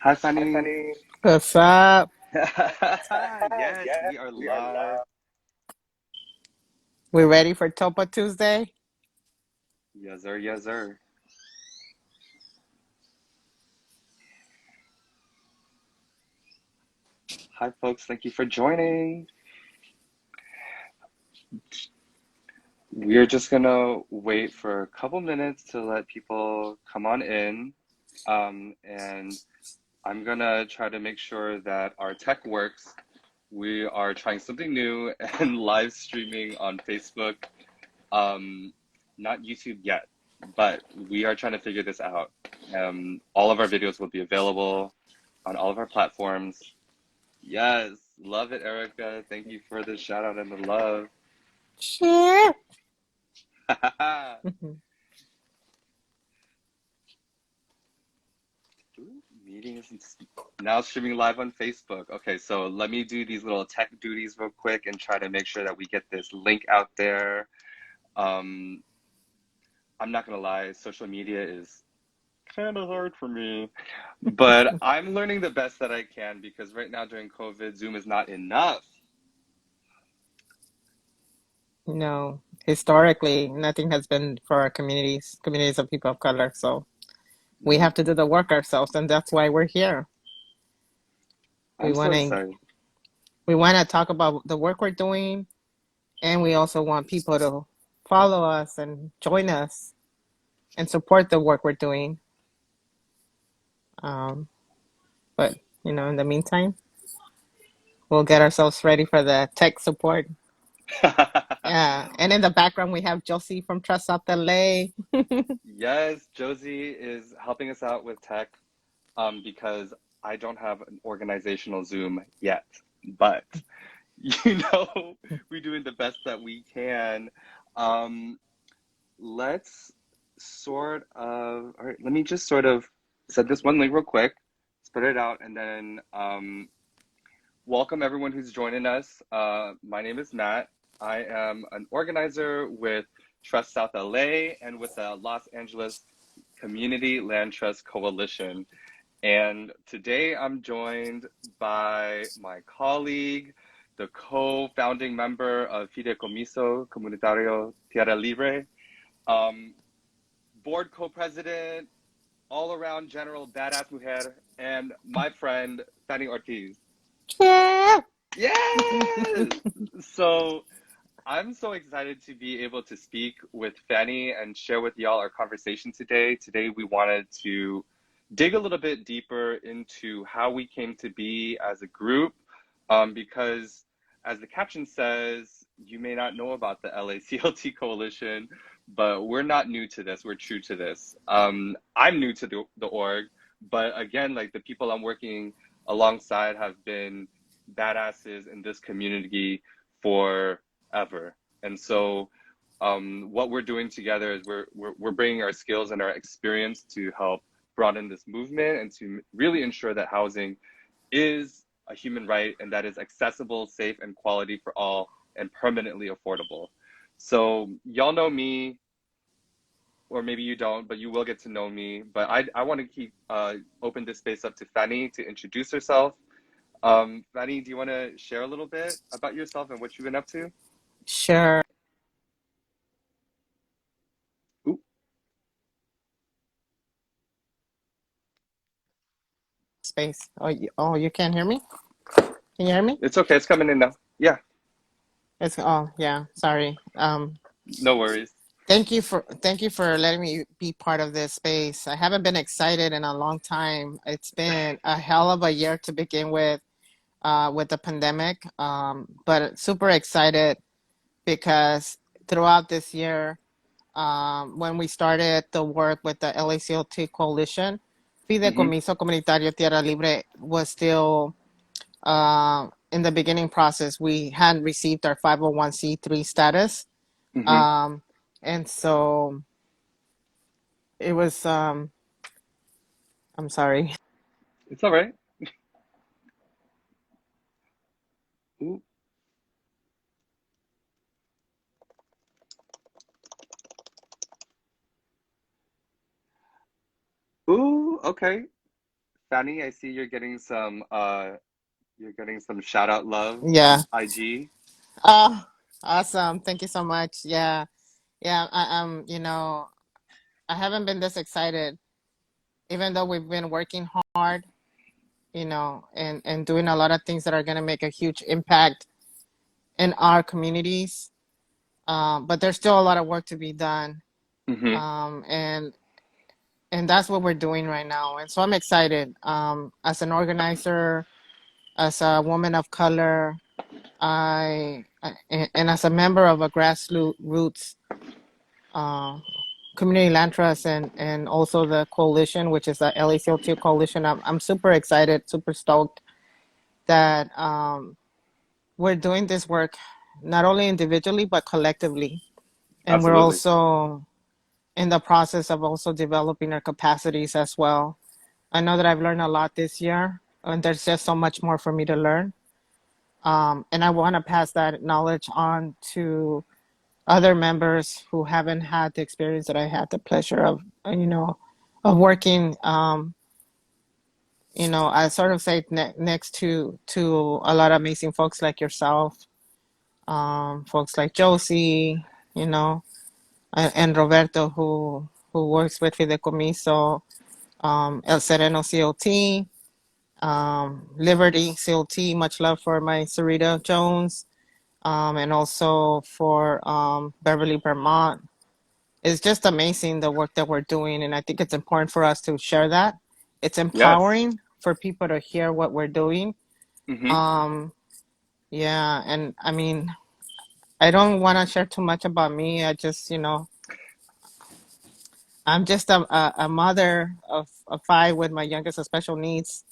Hi, Fanny. What's up? Yes, we are live. We ready for TOPA Tuesday? Yes, sir. Yes, sir. Hi, folks. Thank you for joining. We're just gonna wait for a couple minutes to let people come on in. And I'm gonna try to make sure that our tech works. We are trying something new and live streaming on Facebook. Um, Not YouTube yet, but we are trying to figure this out. All of our videos will be available on all of our platforms. Yes, love it, Erica. Thank you for the shout out and the love. Sure. Mhm. Meeting is now streaming live on Facebook. Okay, so let me do these little tech duties real quick and try to make sure that we get this link out there. Um, I'm not gonna lie, social media is kind of hard for me, but I'm learning the best that I can because right now during COVID, Zoom is not enough. No, historically, nothing has been for our communities of people of color. So we Nope. have to do the work ourselves, and that's why we're here. We I'm so want to excited. we want to talk about the work we're doing, and we also want people to follow us and join us and support the work we're doing. Um, but in the meantime, we'll get ourselves ready for the tech support. Yeah, and in the background we have Josie from Trust South LA. Yes, Josie is helping us out with tech because I don't have an organizational Zoom yet, but you know, we're doing the best that we can. Um, let's all right, let me just sort of set this one link real quick, spread it out, and then welcome everyone who's joining us. My name is Matt. I am an organizer with Trust South LA and with the Los Angeles Community Land Trust Coalition. And today I'm joined by my colleague, the co-founding member of Fideicomiso Comunitario Tierra Libre, um, board co-president, all-around general badass mujer, and my friend Fanny Ortiz. Yeah. Yes! So I'm so excited to be able to speak with Fanny and share with y'all our conversation today. Today, we wanted to dig a little bit deeper into how we came to be as a group, because as the caption says, you may not know about the LACLT Coalition, but we're not new to this. We're true to this. I'm new to the org, but again, like the people I'm working alongside have been badasses in this community for ever. And so what we're doing together is we're bringing our skills and our experience to help broaden this movement and to really ensure that housing is a human right and that is accessible, safe, and quality for all and permanently affordable. So y'all know me, or maybe you don't, but you will get to know me. But I want to keep open this space up to Fanny to introduce herself. Fanny, do you want to share a little bit about yourself and what you've been up to? Sure. Ooh, Space. Oh, you can't hear me? Can you hear me? it's okay. It's coming in now. Yeah, Yeah. Sorry. no worries. Thank you for letting me be part of this space. I haven't been excited in a long time. It's been a hell of a year to begin with the pandemic. But super excited because throughout this year, when we started the work with the LACLT Coalition, Mm-hmm. Fideicomiso Comunitario Tierra Libre was still in the beginning process. We hadn't received our 501c3 status. Mm-hmm. Um, and so it was, I'm sorry. It's all right. Ooh, ooh, okay. Fanny, I see you're getting some shout out love Yeah. on IG. Oh, awesome. Thank you so much. Yeah. Yeah. I haven't been this excited, even though we've been working hard, and doing a lot of things that are going to make a huge impact in our communities. But there's still a lot of work to be done. Mm-hmm. Um, and and that's what we're doing right now. And so I'm excited. As an organizer, as a woman of color, and as a member of a grassroots uh, community land trust, and also the coalition, which is the CLT Coalition. I'm super excited, super stoked that we're doing this work not only individually but collectively, and we're Absolutely. also in the process of also developing our capacities as well. I know that I've learned a lot this year, and there's just so much more for me to learn. And I want to pass that knowledge on to other members who haven't had the experience that I had the pleasure of, of working. I sort of say next to a lot of amazing folks like yourself, folks like Josie, you know, and Roberto who works with Fideicomiso, El Sereno CLT, Liberty CLT. Much love for my Sarita Jones, and also for Beverly Vermont. It's just amazing the work that we're doing, and I think it's important for us to share that. It's Yes. empowering for people to hear what we're doing. Mm-hmm. Um, yeah, and I mean, I don't want to share too much about me. I just, I'm just a mother of five with my youngest with special needs,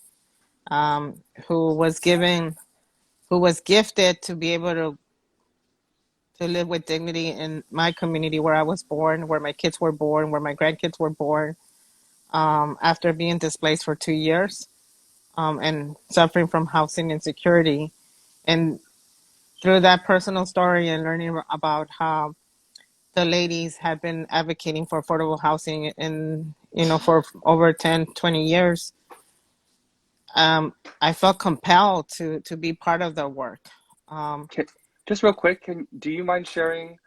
um, who was given, who was gifted to be able to live with dignity in my community where I was born, where my kids were born, where my grandkids were born, after being displaced for 2 years, and suffering from housing insecurity. And through that personal story and learning about how the ladies have been advocating for affordable housing for over 10, 20 years, I felt compelled to be part of the work. Um, Can, just real quick, do you mind sharing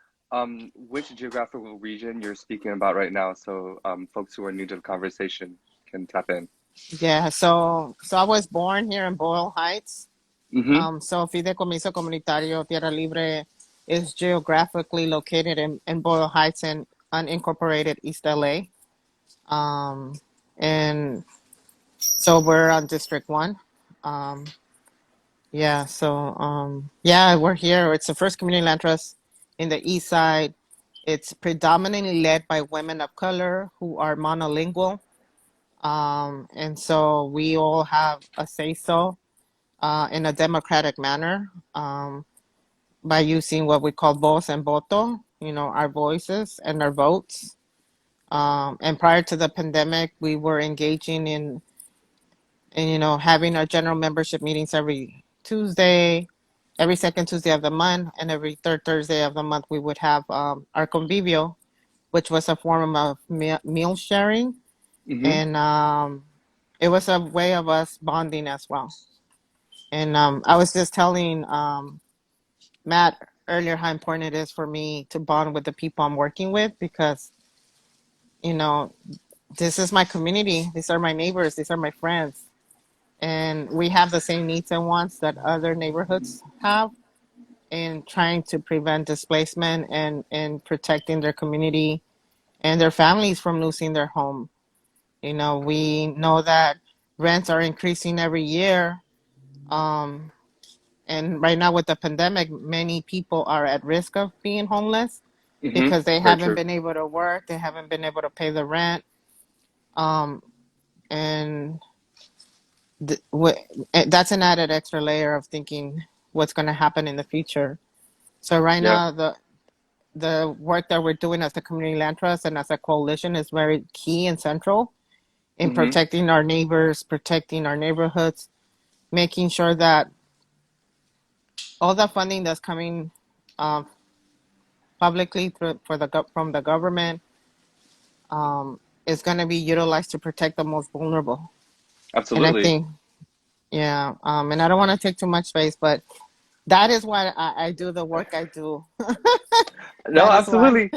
which geographical region you're speaking about right now so folks who are new to the conversation can tap in? yeah, so I was born here in Boyle Heights. Mm-hmm. So Fideicomiso Comunitario Tierra Libre is geographically located in Boyle Heights and unincorporated East LA. Um, and so we're on District 1. Um, yeah, we're here. It's the first community land trust in the East Side. It's predominantly led by women of color who are monolingual. And so we all have a say so in a democratic manner. By using what we call voz and voto, our voices and our votes. And prior to the pandemic, we were engaging in having our general membership meetings every Tuesday, every second Tuesday of the month, and every third Thursday of the month, we would have our convivio, which was a form of meal sharing. Mm-hmm. And it was a way of us bonding as well. And I was just telling Matt earlier how important it is for me to bond with the people I'm working with because, you know, this is my community. These are my neighbors. These are my friends. And we have the same needs and wants that other neighborhoods have in trying to prevent displacement and protecting their community and their families from losing their home. We know that rents are increasing every year. Um, and right now with the pandemic, many people are at risk of being homeless Mm-hmm. because they Very haven't true. been able to work, they haven't been able to pay the rent, um, and that's an added extra layer of thinking what's going to happen in the future. So right Yeah. now, the work that we're doing as a community land trust and as a coalition is very key and central in Mm-hmm. protecting our neighbors, protecting our neighborhoods, making sure that all the funding that's coming um, publicly from the government is going to be utilized to protect the most vulnerable. And I Absolutely. think, yeah, and I don't want to take too much space, but that is why I do the work I do. No, That is why. absolutely.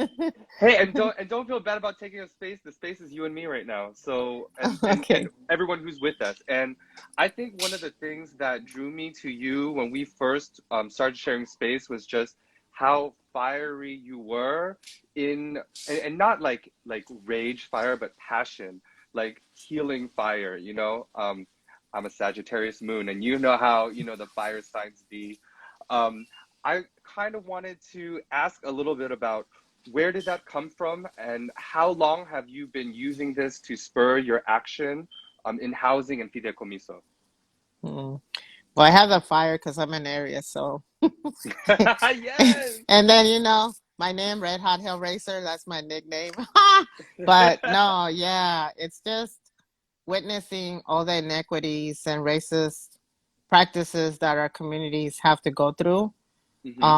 Hey, and don't feel bad about taking a space. The space is you and me right now. So and Okay. everyone who's with us. And I think one of the things that drew me to you when we first started sharing space was just how fiery you were in and not like rage fire, but passion, like healing fire. I'm a Sagittarius moon, and you know how the fire signs be. Um, I kind of wanted to ask a little bit about where did that come from, and how long have you been using this to spur your action in housing and fideicomiso? Mm. Well, I have the fire because I'm an Aries, so. Yes. And then, my name, Red Hot Hell Racer, that's my nickname. But no, yeah, it's just witnessing all the inequities and racist practices that our communities have to go through, Hmm.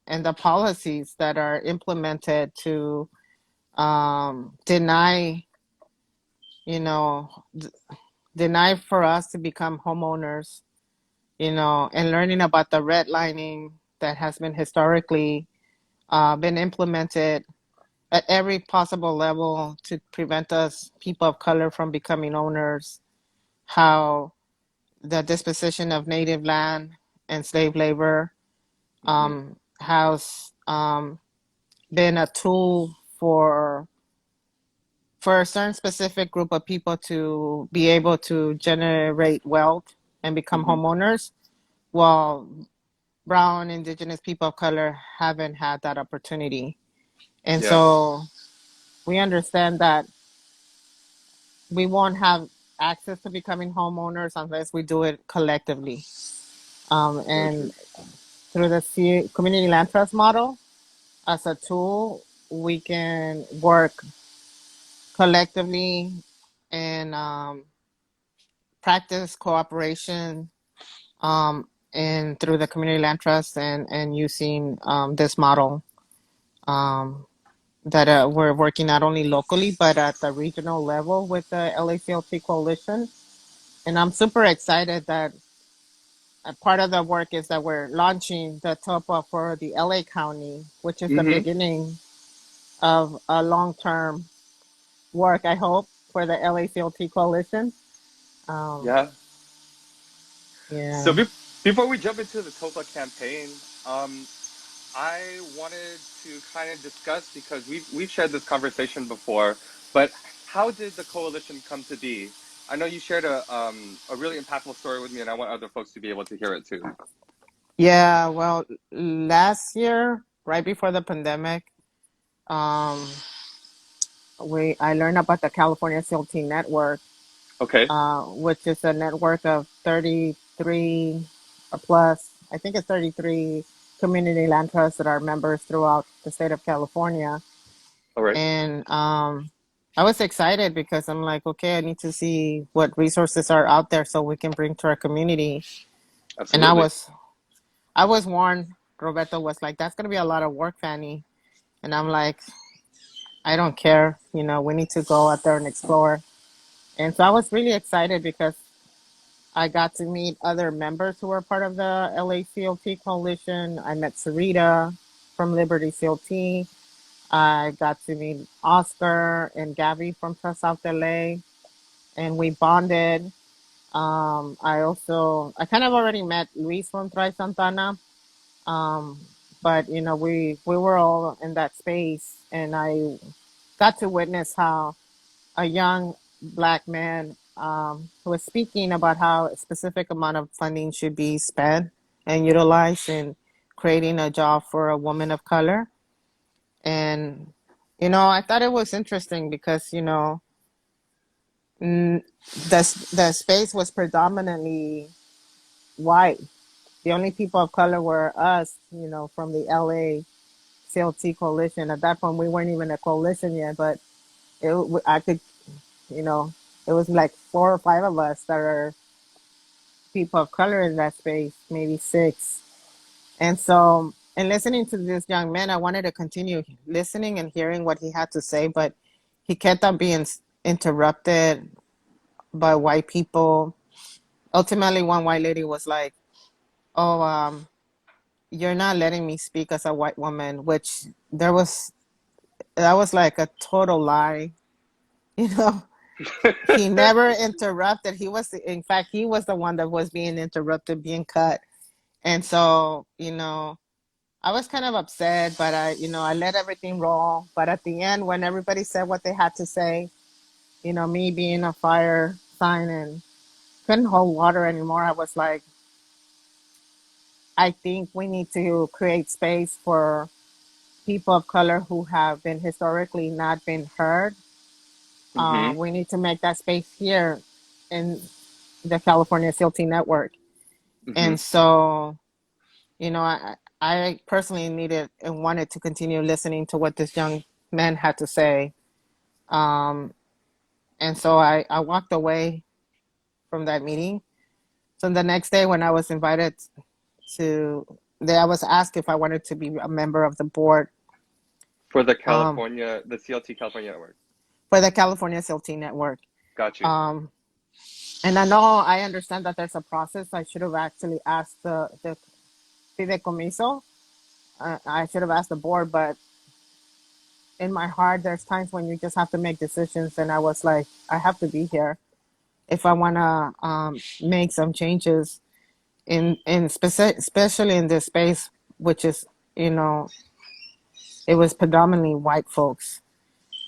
and the policies that are implemented to deny, you know, d- deny for us to become homeowners, and learning about the redlining that has been historically been implemented at every possible level to prevent us, people of color, from becoming owners, how the disposition of native land and slave labor Hmm. has been a tool for a certain specific group of people to be able to generate wealth and become Hmm. homeowners, while brown, indigenous people of color haven't had that opportunity. And Yeah. so we understand that we won't have access to becoming homeowners unless we do it collectively. Very And true. through the community land trust model, as a tool, we can work collectively and practice cooperation, and through the community land trust, and using this model, um, that we're working not only locally but at the regional level with the LACLT Coalition. And I'm super excited that part of the work is that we're launching the TOPA for the LA County, which is the Hmm. beginning of a long-term work, I hope, for the LACLT Coalition. Um, Yeah. So yeah. before we jump into the TOPA campaign, I wanted to kind of discuss, because we've shared this conversation before, but how did the coalition come to be? I know you shared a really impactful story with me, and I want other folks to be able to hear it too. Yeah, well, last year, right before the pandemic, um, I learned about the California CLT Network, Okay. which is a network of 33 plus, I think it's 33 community land trusts that are members throughout the state of California. All right. And I was excited because I'm like, okay, I need to see what resources are out there so we can bring to our community. And I Absolutely. was I was warned. Roberto was like, that's gonna be a lot of work, Fanny. And I'm like, I don't care. We need to go out there and explore. And so I was really excited because I got to meet other members who were part of the LACLT Coalition. I met Sarita from Liberty CLT. I got to meet Oscar and Gabby from Trust South LA, and we bonded. I kind of already met Luis from Tri Santana, um, but we were all in that space, and I got to witness how a young black man was speaking about how a specific amount of funding should be spent and utilized in creating a job for a woman of color. And I thought it was interesting because the the space was predominantly white. The only people of color were us, from the LA CLT coalition. At that point, we weren't even a coalition yet, but I could, you know, it was like four or five of us that are people of color in that space, maybe six. And so, in listening to this young man, I wanted to continue listening and hearing what he had to say, but he kept on being interrupted by white people. Ultimately, one white lady was like, "Oh, you're not letting me speak as a white woman," which that was like a total lie. You know, he never interrupted. In fact, he was the one that was being interrupted, being cut. And so, I was kind of upset, but I let everything roll. But at the end, when everybody said what they had to say, me being a fire sign and couldn't hold water anymore, I was like, I think we need to create space for people of color who have been historically not been heard. Hmm. We need to make that space here in the California CLT network. Hmm. And so, I personally needed and wanted to continue listening to what this young man had to say. Um, and so I walked away from that meeting. So the next day, when I was invited to, I was asked if I wanted to be a member of the board For um, the CLT California network. for the California CLT network. Got you. Um, and I understand that there's a process. I should have actually asked the fideicomiso. I should have asked the board, but in my heart, there's times when you just have to make decisions. And I was like, I have to be here if I want to make some changes especially in this space, which is, you know, it was predominantly white folks.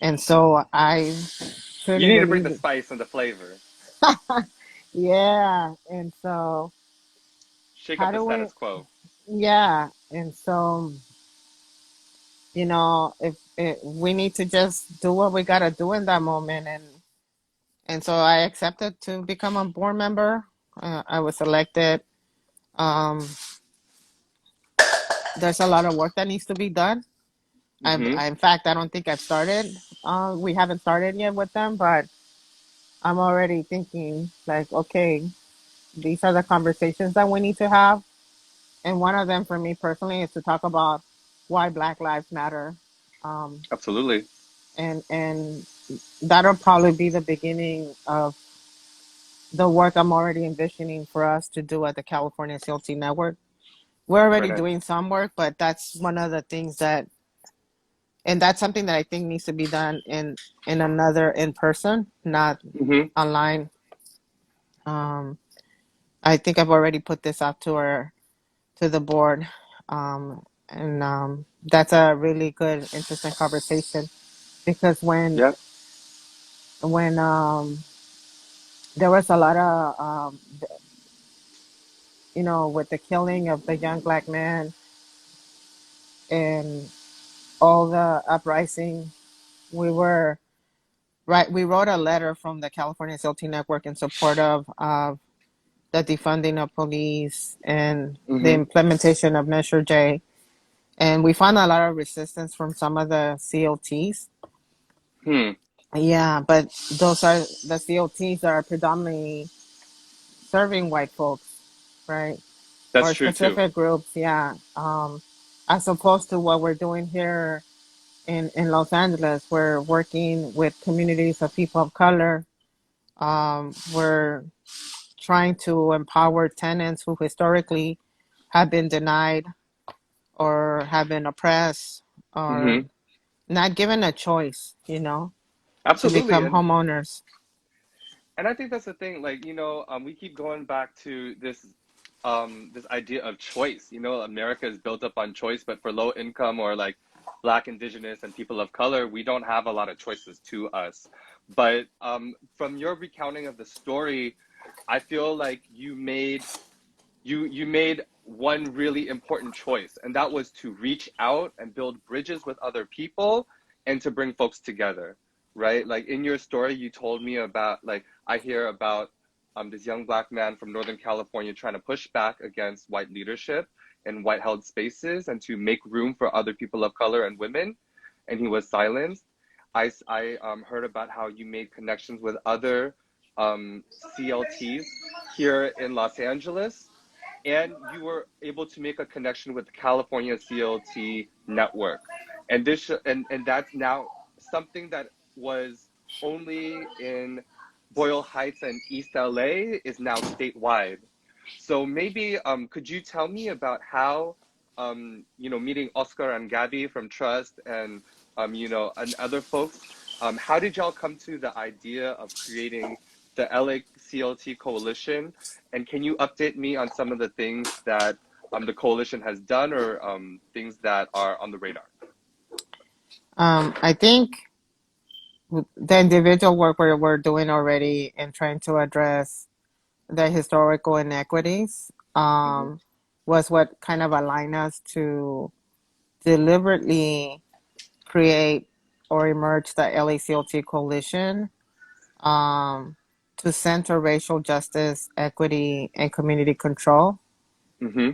And so I You truly need to bring the believe, spice and the flavor. yeah. And so, Shake up how the do we, status quo. yeah. And so, if we need to just do what we got to do in that moment. And so I accepted to become a board member. I was elected. Um, there's a lot of work that needs to be done. Hmm. In fact, I don't think I've started. We haven't started yet with them, but I'm already thinking like, okay, these are the conversations that we need to have. And one of them for me personally is to talk about why Black Lives Matter. Um, Absolutely. and that'll probably be the beginning of the work I'm already envisioning for us to do at the California CLT Network. We're Very already nice. doing some work, but that's one of the things and that's something that I think needs to be done in another in person, not Hmm. online. Um, I think I've already put this out to the board, and that's a really good, interesting conversation because Yeah, when there was a lot of with the killing of the young black man and all the uprising, we were right. We wrote a letter from the California CLT Network in support of the defunding of police and the hmm. implementation of Measure J. And we found a lot of resistance from some of the CLTs. Hmm. Yeah, but those are the CLTs that are predominantly serving white folks, right? That's Or true too. specific groups, yeah. As opposed to what we're doing here in Los Angeles, we're working with communities of people of color. We're trying to empower tenants who historically have been denied or have been oppressed or Hmm. not given a choice, to Absolutely. become homeowners. And I think that's the thing, like, we keep going back to this idea of choice. America is built up on choice, but for low income or like Black, Indigenous, and people of color, we don't have a lot of choices to us. But from your recounting of the story, I feel like you made one really important choice, and that was to reach out and build bridges with other people and to bring folks together, right? Like in your story, you told me about, like, I hear about this young Black man from Northern California trying to push back against white leadership in white held spaces and to make room for other people of color and women, and he was silenced. I heard about how you made connections with other CLTs here in Los Angeles, and you were able to make a connection with the California CLT network. And that's now something that was only in Boyle Heights and East LA is now statewide. So maybe could you tell me about how meeting Oscar and Gabby from Trust and and other folks, how did y'all come to the idea of creating the LA CLT Coalition? And can you update me on some of the things that the coalition has done or things that are on the radar? I think the individual work we're doing already in trying to address the historical inequities Hmm. was what kind of aligned us to deliberately create or emerge the LACLT coalition um, to center racial justice, equity, and community control. Hmm.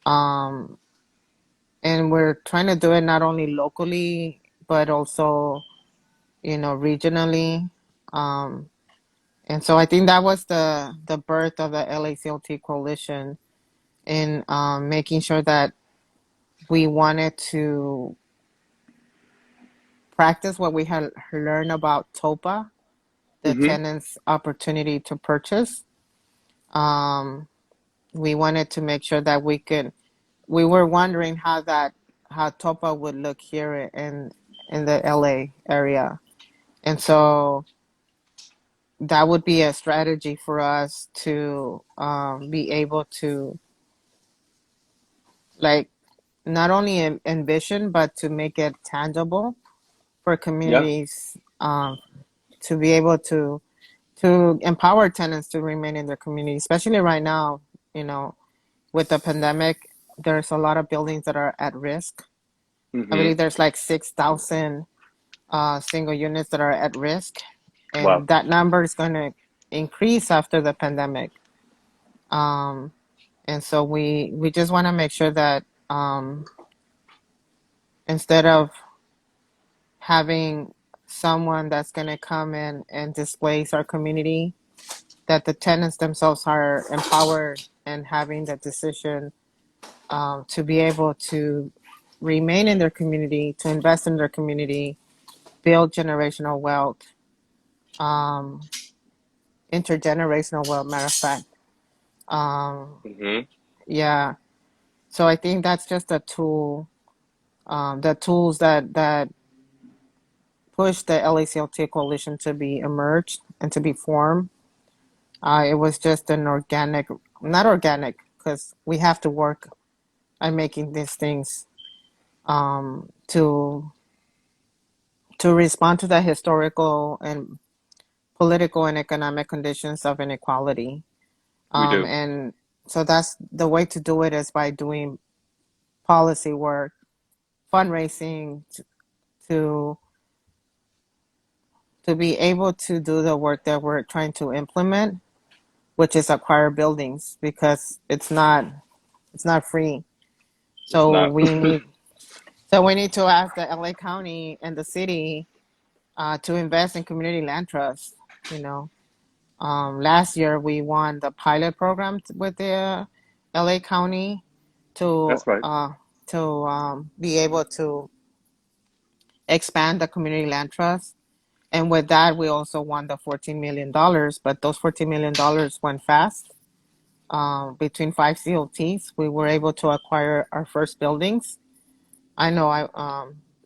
Um, and we're trying to do it not only locally, but also, regionally. Um, and so I think that was the birth of the LACLT coalition in making sure that we wanted to practice what we had learned about TOPA, the Hmm. tenant's opportunity to purchase. Um, we wanted to make sure that we were wondering how TOPA would look here in the LA area. And so that would be a strategy for us to be able to, like, not only envision, but to make it tangible for Yeah. communities to be able to empower tenants to remain in their community, especially right now, you know, with the pandemic, there's a lot of buildings that are at risk. I Hmm. believe there's like 6,000 single units that are at risk, Wow. and that number is going to increase after the pandemic. Um, and so we just want to make sure that instead of having someone that's going to come in and displace our community, that the tenants themselves are empowered and having the decision to be able to remain in their community, to invest in their community, build generational wealth, um, intergenerational wealth, matter of fact. Um, Hmm. yeah. So I think that's just a tool, the tools that push the LACLT coalition to be emerged and to be formed. It was just an organic, not organic, because we have to work on making these things um, to to respond to the historical and political and economic conditions of inequality. We do. And so that's the way to do it is by doing policy work, fundraising to to be able to do the work that we're trying to implement, which is acquire buildings because it's not free. It's So not. we need to ask the LA County and the city to invest in community land trust. You know, last year we won the pilot program with the LA County to That's right. uh, to be able to expand the community land trust. And with that, we also won the $14 million. But those $14 million went fast. Between five CLTs, we were able to acquire our first buildings. I know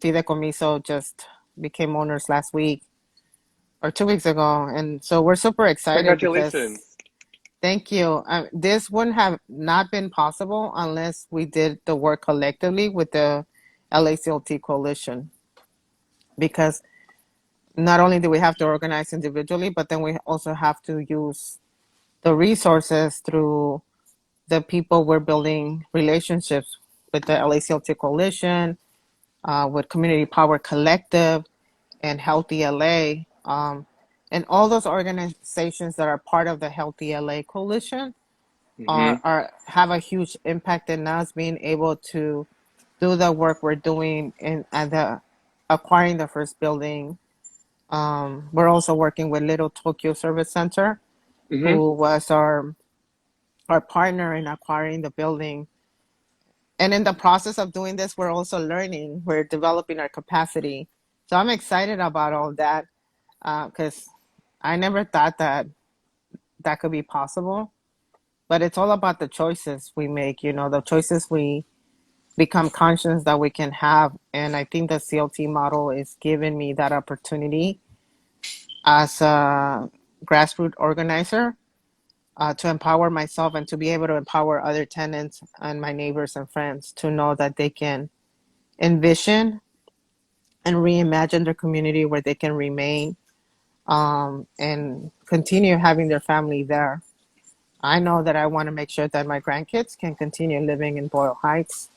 Fideicomiso just became owners last week or 2 weeks ago, and so we're super excited because Congratulations. thank you. This wouldn't have not been possible unless we did the work collectively with the LACLT coalition. Because not only do we have to organize individually, but then we also have to use the resources through the people we're building relationships with the LACLT coalition, with Community Power Collective, and Healthy LA, and all those organizations that are part of the Healthy LA coalition Hmm. are have a huge impact in us being able to do the work we're doing in at the acquiring the first building. We're also working with Little Tokyo Service Center, Hmm. who was our partner in acquiring the building. And in the process of doing this, we're also learning. We're developing our capacity. So I'm excited about all that because I never thought that that could be possible, but it's all about the choices we make, the choices we become conscious that we can have. And I think the CLT model is giving me that opportunity as a grassroots organizer to empower myself and to be able to empower other tenants and my neighbors and friends to know that they can envision and reimagine their community where they can remain and continue having their family there. I know that I want to make sure that my grandkids can continue living in Boyle Heights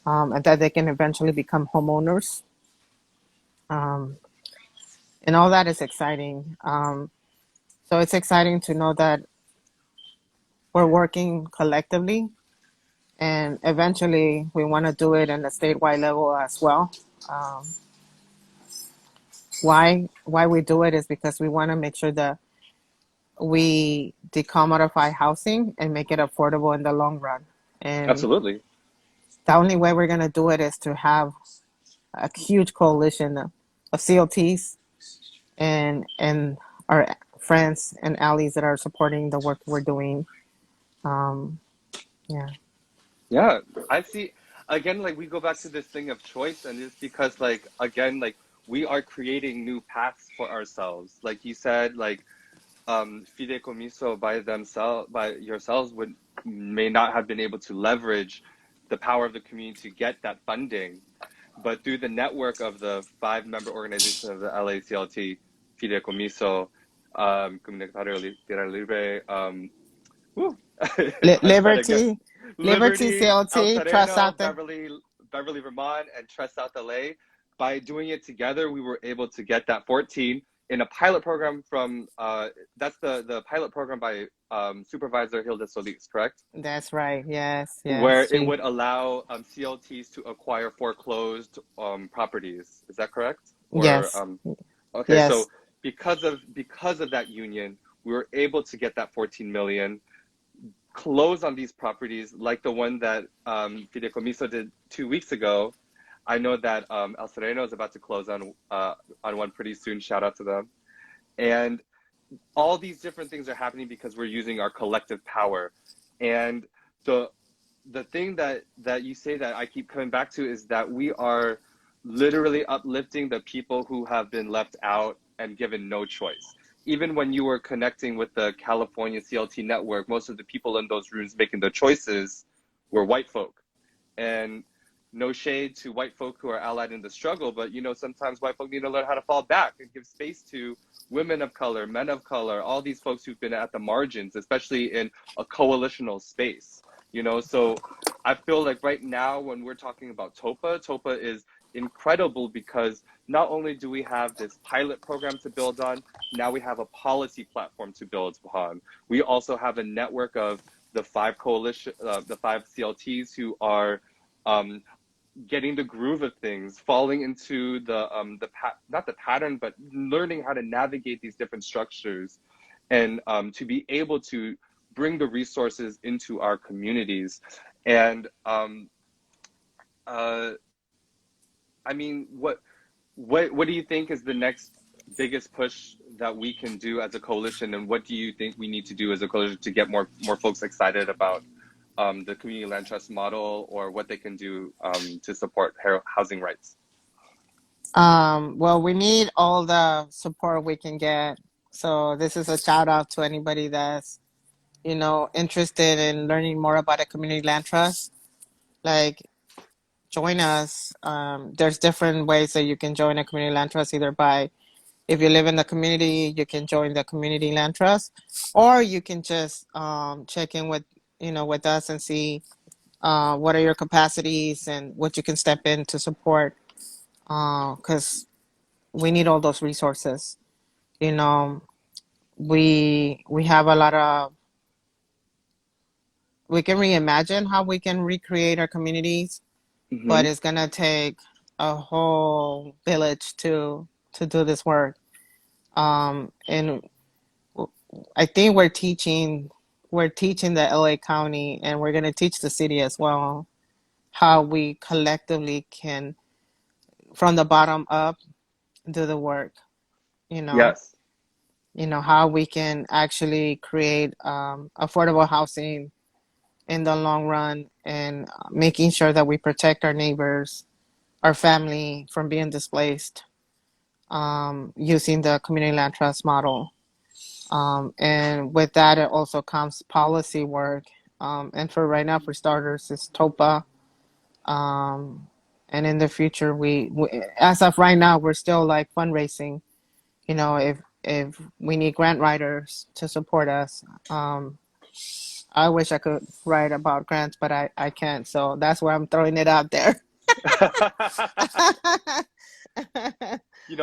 and that they can eventually become homeowners. Um, and all that is exciting. So it's exciting to know that we're working collectively, and eventually we want to do it in the statewide level as well. Um, why we do it is because we want to make sure that we decommodify housing and make it affordable in the long run. And Absolutely. the only way we're going to do it is to have a huge coalition of CLTs and our friends and allies that are supporting the work we're doing. Um, yeah. Yeah, I see. Again, like we go back to this thing of choice, and it's because, like, again, like we are creating new paths for ourselves. Like you said, like fideicomiso by themselves, by yourselves, would may not have been able to leverage the power of the community to get that funding, but through the network of the five-member organization of the LA CLT Fideicomiso, Comunitario Tierra Libre, woo, I said it again. Liberty, Liberty Liberty, El CLT, Trust Sereno, Out there. Beverly, Vermont, and Trust South LA. By doing it together, we were able to get that 14 in a pilot program from, that's the pilot program by Supervisor Hilda Solis, correct? That's right. Yes, Where yes. it would allow CLTs to acquire foreclosed properties. Is that correct? Or Yes, okay, so yes. because of that union, we were able to get that 14 million, close on these properties like the one that Fideicomiso did 2 weeks ago. I know that El Sereno is about to close on one pretty soon. Shout out to them. And all these different things are happening because we're using our collective power. And the the thing that you say that I keep coming back to is that we are literally uplifting the people who have been left out and given no choice. Even when you were connecting with the California CLT network, most of the people in those rooms making the choices were white folk. And no shade to white folk who are allied in the struggle, but sometimes white folk need to learn how to fall back and give space to women of color, men of color, all these folks who've been at the margins, especially in a coalitional space. So I feel like right now when we're talking about TOPA is incredible because not only do we have this pilot program to build on, now we have a policy platform to build upon. We also have a network of the five CLTs who are um, getting the groove of things, falling into not the pattern, but learning how to navigate these different structures, and to be able to bring the resources into our communities. And uh, I mean, what do you think is the next biggest push that we can do as a coalition, and what do you think we need to do as a coalition to get more folks excited about the community land trust model, or what they can do to support housing rights? Well, we need all the support we can get. So this is a shout out to anybody that's, interested in learning more about a community land trust. Like, join us. There's different ways that you can join a community land trust, either by, if you live in the community, you can join the community land trust, or you can just check in with us and see what are your capacities and what you can step in to support. Because we need all those resources. You know, we have a lot of, we can reimagine how we can recreate our communities, but Mm-hmm. it's gonna take a whole village to do this work. And I think we're teaching the LA County, and we're gonna teach the city as well how we collectively can, from the bottom up, do the work. You know, Yes. how we can actually create affordable housing in the long run, and making sure that we protect our neighbors, our family from being displaced, using the community land trust model. And with that, it also comes policy work. And for right now, for starters, it's TOPA. Um, and in the future, as of right now, we're still like fundraising. If we need grant writers to support us. I wish I could write about grants, but I can't. So that's why I'm throwing it out there.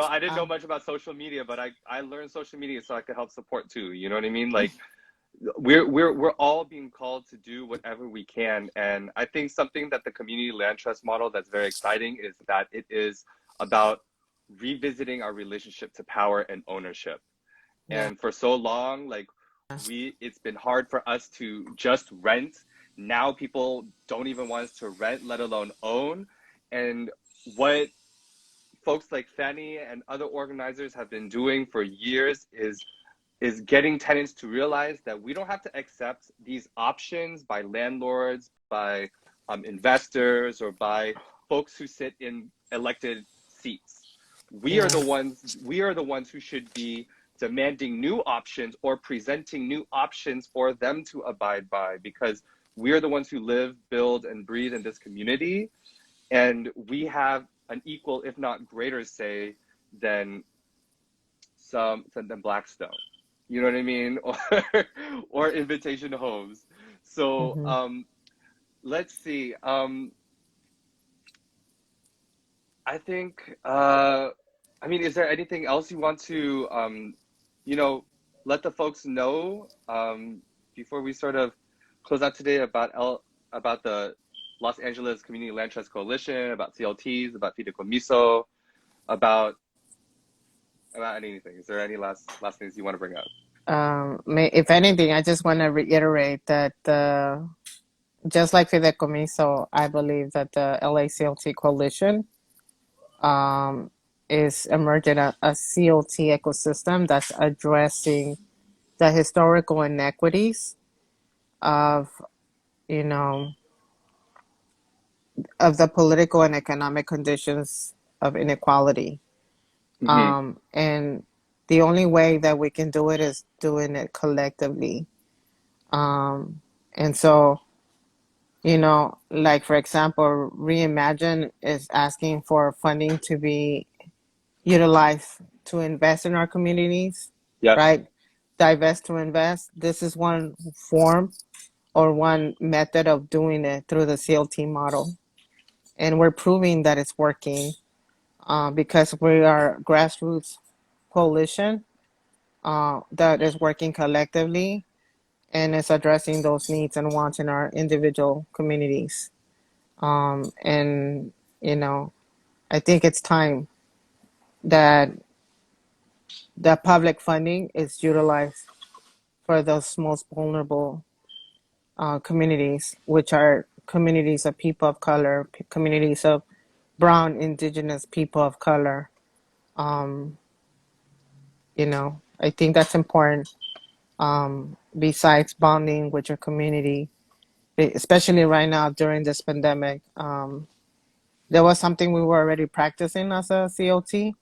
I didn't know um, much about social media, but I learned social media so I could help support too. You know what I mean? Like we're all being called to do whatever we can. And I think something that the community land trust model that's very exciting is that it is about revisiting our relationship to power and ownership. yeah. And for so long, like it's been hard for us to just rent. Now people don't even want us to rent, let alone own. And what folks like Fanny and other organizers have been doing for years is getting tenants to realize that we don't have to accept these options by landlords, by investors, or by folks who sit in elected seats. We are Yeah. the ones. We are the ones who should be demanding new options or presenting new options for them to abide by, because we are the ones who live, build, and breathe in this community, and we have an equal, if not greater, say than than Blackstone. You know what I mean? Or Invitation Homes. So Hmm. let's see. I think. I mean, is there anything else you want to you know, let the folks know before we sort of close out today about about the Los Angeles Community Land Trust Coalition, about CLTs, about Fideicomiso, about anything? Is there any last things you want to bring up? If anything, I just want to reiterate that just like Fideicomiso, I believe that the LA CLT Coalition um, is emerging a CLT ecosystem that's addressing the historical inequities of, you know, of the political and economic conditions of inequality. Mm-hmm. And the only way that we can do it is doing it collectively. Um, and so, like for example, Reimagine is asking for funding to be utilized to invest in our communities, Yes. right? Divest to invest. This is one form or one method of doing it through the CLT model. And we're proving that it's working because we are a grassroots coalition that is working collectively and is addressing those needs and wants in our individual communities. And, you know, I think it's time that the public funding is utilized for those most vulnerable communities, which are communities of people of color, communities of brown, indigenous people of color. Um, I think that's important. Besides bonding with your community, especially right now during this pandemic, there was something we were already practicing as a COT,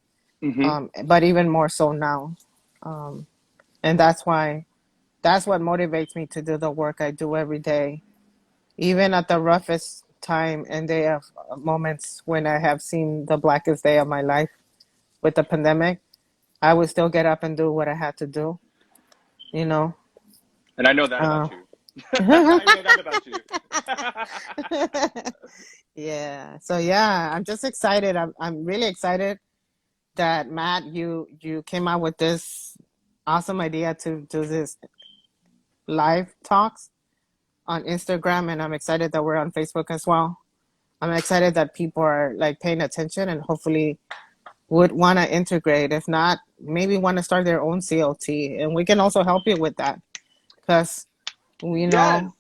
Mm-hmm. but even more so now. Um, and that's what motivates me to do the work I do every day, even at the roughest time and day of moments when I have seen the blackest day of my life with the pandemic. I would still get up and do what I had to do, you know. And I know that Uh, about you. I know that about you. yeah. So yeah, I'm just excited. I'm really excited that Matt, you came out with this awesome idea to do this live talks on Instagram, and I'm excited that we're on Facebook as well. I'm excited that people are like paying attention and hopefully would want to integrate. If not, maybe want to start their own CLT, and we can also help you with that because you Yes. know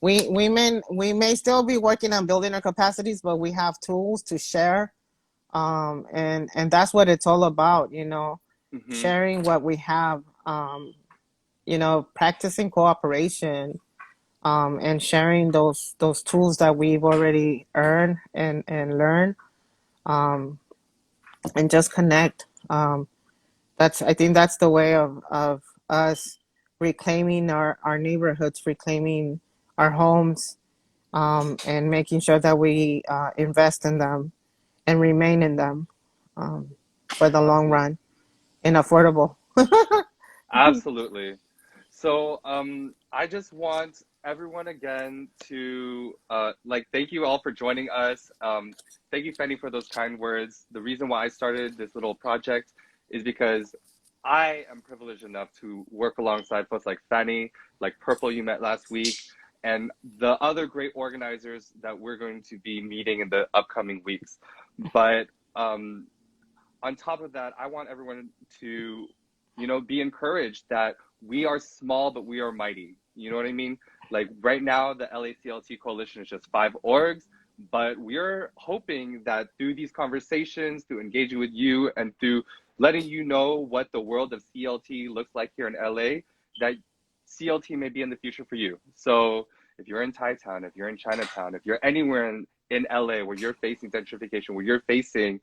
we may still be working on building our capacities, but we have tools to share, and that's what it's all about. Mm-hmm. sharing what we have, practicing cooperation, and sharing those tools that we've already earned and learned, um, and just connect. I think that's the way of us reclaiming our neighborhoods, reclaiming our homes, and making sure that we invest in them and remain in them, um, for the long Absolutely. run and affordable. Absolutely. So, I just want everyone again to thank you all for joining us. Thank you, Fanny, for those kind words. The reason why I started this little project is because I am privileged enough to work alongside folks like Fanny, like Purple you met last week, and the other great organizers that we're going to be meeting in the upcoming weeks. But um, on top of that, I want everyone to, be encouraged that we are small, but we are mighty. You know what I mean? Like right now, the LACLT Coalition is just 5 orgs, but we're hoping that through these conversations, through engaging with you, and through letting you know what the world of CLT looks like here in LA, that CLT may be in the future for you. So if you're in Thai Town, if you're in Chinatown, if you're anywhere in LA where you're facing gentrification, where you're facing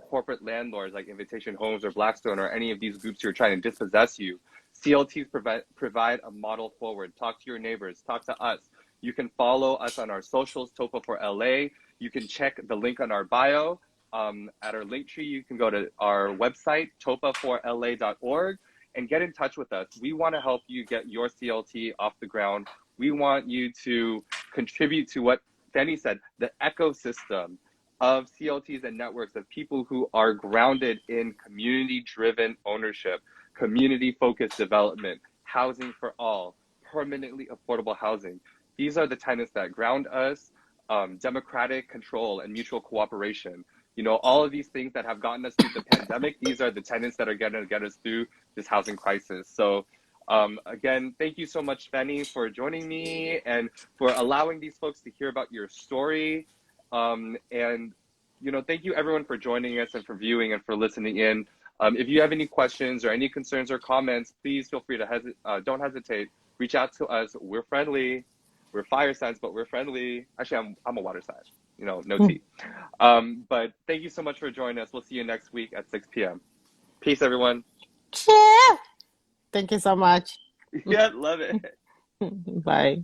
corporate landlords like Invitation Homes or Blackstone or any of these groups who are trying to dispossess you, CLTs provide a model forward. Talk to your neighbors, talk to us. You can follow us on our socials, TOPA for LA. You can check the link on our bio. At our link tree, you can go to our website, topa4la.org, and get in touch with us. We want to help you get your CLT off the ground. We want you to contribute to what Fanny said, the ecosystem of CLTs and networks of people who are grounded in community-driven ownership, community-focused development, housing for all, permanently affordable housing. These are the tenets that ground us, democratic control and mutual cooperation. All of these things that have gotten us through the pandemic, these are the tenets that are going to get us through this housing crisis. So again, thank you so much, Fanny, for joining me and for allowing these folks to hear about your story. And thank you everyone for joining us and for viewing and for listening in. If you have any questions or any concerns or comments, please feel free to don't hesitate. Reach out to us. We're friendly. We're fire signs, but we're friendly. Actually, I'm a water sign. No tea. But thank you so much for joining us. We'll see you next week at 6 p.m. Peace, everyone. Yeah. Thank you so much. Yeah, love it. Bye.